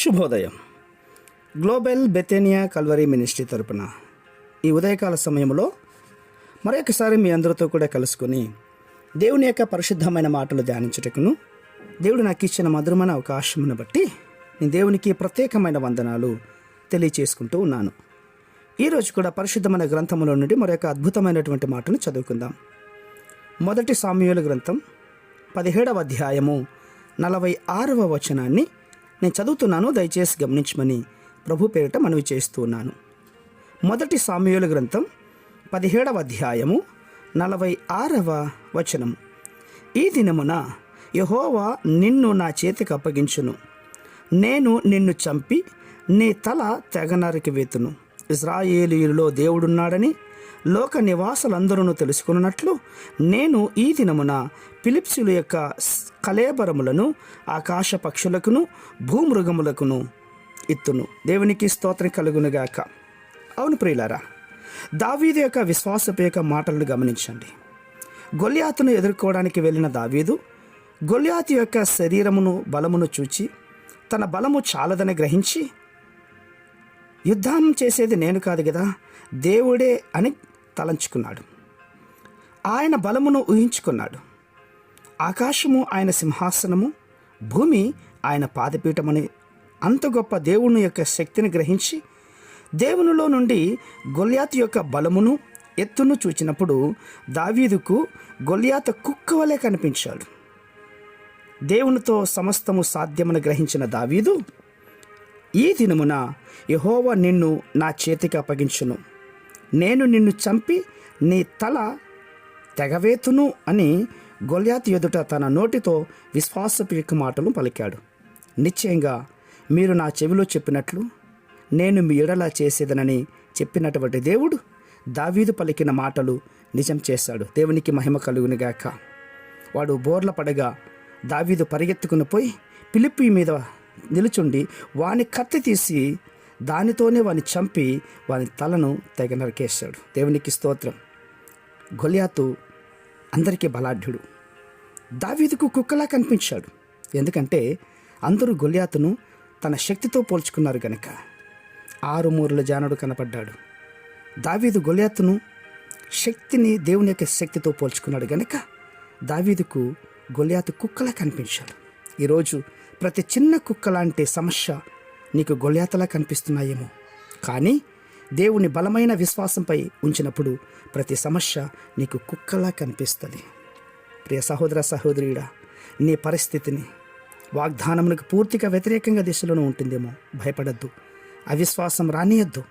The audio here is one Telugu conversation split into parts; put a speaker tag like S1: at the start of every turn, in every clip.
S1: శుభోదయం. గ్లోబల్ బెతేనియా కల్వరీ మినిస్ట్రీ తరపున ఈ ఉదయకాల సమయంలో మరొకసారి మీ అందరితో కూడా కలుసుకొని దేవుని యొక్క పరిశుద్ధమైన మాటలు ధ్యానించుటకును దేవుడు నాకు ఇచ్చిన మధురమైన అవకాశమును బట్టి నేను దేవునికి ప్రత్యేకమైన వందనాలు తెలియచేసుకుంటూ ఉన్నాను. ఈరోజు కూడా పరిశుద్ధమైన గ్రంథములో నుండి మరొక అద్భుతమైనటువంటి మాటను చదువుకుందాం. మొదటి సామ్యూయేలు గ్రంథం 17వ అధ్యాయము 46వ వచనాన్ని నేను చదువుతున్నాను, దయచేసి గమనించమని ప్రభు పేరిట మనవి చేస్తూ ఉన్నాను. మొదటి సామ్యూయేలు గ్రంథం 17వ అధ్యాయము 46వ వచనం. ఈ దినమున యెహోవా నిన్ను నా చేతికి అప్పగించును, నేను నిన్ను చంపి నీ తల తెగ నరికివేతును. ఇశ్రాయేలీయులలో దేవుడున్నాడని లోక నివాసులందరూ తెలుసుకున్నట్లు నేను ఈ దినమున ఫిలిప్సుల యొక్క కళేబరములను ఆకాశ పక్షులకును భూమృగములకును ఇత్తును. దేవునికి స్తోత్రం కలుగునుగాక. అవును ప్రియులారా, దావీదు యొక్క విశ్వాసపు యొక్క మాటలను గమనించండి. గొల్యాతును ఎదుర్కోవడానికి వెళ్ళిన దావీదు గొల్యాతు యొక్క శరీరమును బలమును చూచి తన బలము చాలదని గ్రహించి యుద్ధం చేసేది నేను కాదు కదా, దేవుడే అని తలంచుకున్నాడు. ఆయన బలమును ఊహించుకున్నాడు. ఆకాశము ఆయన సింహాసనము, భూమి ఆయన పాదపీఠమని అంత గొప్ప దేవుని యొక్క శక్తిని గ్రహించి దేవునిలో నుండి గొల్యాతు యొక్క బలమును ఎత్తును చూచినప్పుడు దావీదుకు గొల్యాతు కుక్క వలె కనిపించాడు. దేవునితో సమస్తము సాధ్యమని గ్రహించిన దావీదు, ఈ దినమున యెహోవా నిన్ను నా చేతికి అప్పగించును, నేను నిన్ను చంపి నీ తల తెగవేతును అని గొల్యాతు ఎదుట తన నోటితో విశ్వాసపు యొక్క మాటలు పలికాడు. నిశ్చయంగా మీరు నా చెవిలో చెప్పినట్లు నేను మీ ఎడల చేసేదనని చెప్పినటువంటి దేవుడు దావీదు పలికిన మాటలు నిజం చేశాడు. దేవునికి మహిమ కలుగునుగాక. వాడు బోర్ల పడగా దావీదు పరిగెత్తుకుని పోయి ఫిలిప్పీ మీద నిలుచుండి వాని కత్తి తీసి దానితోనే వాని చంపి వాని తలను తెగ నరికేశాడు. దేవునికి స్తోత్రం. గొల్యాతు అందరికీ బలాఢ్యుడు, దావీదుకు కుక్కలా కనిపించాడు. ఎందుకంటే అందరూ గొల్యాతును తన శక్తితో పోల్చుకున్నారు గనక. 6 మూరల జానుడు కనపడ్డాడు. దావీదు గొల్యాతును శక్తిని దేవుని యొక్క శక్తితో పోల్చుకున్నాడు గనక దావీదుకు గొల్యాతు కుక్కలా కనిపించాడు. ఈరోజు ప్రతి చిన్న కుక్క లాంటి సమస్య నీకు గొల్యాతలా కనిపిస్తున్నాయేమో, కానీ దేవుని బలమైన విశ్వాసంపై ఉంచినప్పుడు ప్రతి సమస్య నీకు కుక్కలా కనిపిస్తుంది. ప్రియ సహోదర సహోదరుడా, నీ పరిస్థితిని వాగ్దానములకు పూర్తిగా వ్యతిరేకంగా దిశలోనే ఉంటుందేమో, భయపడద్దు, అవిశ్వాసం రానియద్దు,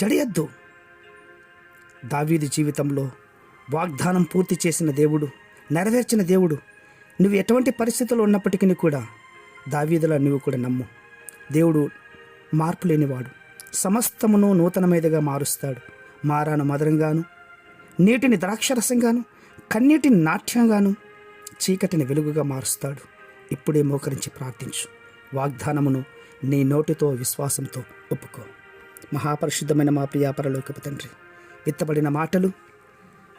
S1: జడియద్దు. దావీదు జీవితంలో వాగ్దానం పూర్తి చేసిన దేవుడు, నెరవేర్చిన దేవుడు. నువ్వు ఎటువంటి పరిస్థితుల్లో ఉన్నప్పటికీ కూడా దావీదులా నువ్వు కూడా నమ్ము. దేవుడు మార్పు లేనివాడు, సమస్తమును నూతనమైనదిగా మారుస్తాడు. మారాను మధురంగాను, నీటిని ద్రాక్షరసంగాను, కన్నీటిని నాట్యంగాను, చీకటిని వెలుగుగా మారుస్తాడు. ఇప్పుడే మోకరించి ప్రార్థించు. వాగ్దానమును నీ నోటితో విశ్వాసంతో ఒప్పుకో. మహాపరిశుద్ధమైన మా ప్రియ పరలోకపు తండ్రి, విత్తబడిన మాటలు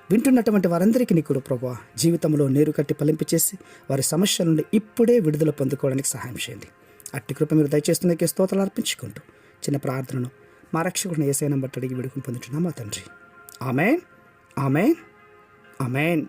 S1: వింటున్నటువంటి వారందరికీ నీ కూడా ప్రభువా జీవితంలో నీరు కట్టి ఫలింపు చేసి వారి సమస్యల నుండి ఇప్పుడే విడుదల పొందుకోవడానికి సహాయం చేయండి. అట్టి కృప మీరు దయచేస్తున్నకే స్తోత్రాలు అర్పించుకుంటూ చిన్న ప్రార్థనను మా రక్షకుడిని యేసయ్య బట్టి అడిగి వేడుకొని పొందుతున్నాం మా తండ్రి. ఆమేన్, ఆమేన్, ఆమేన్.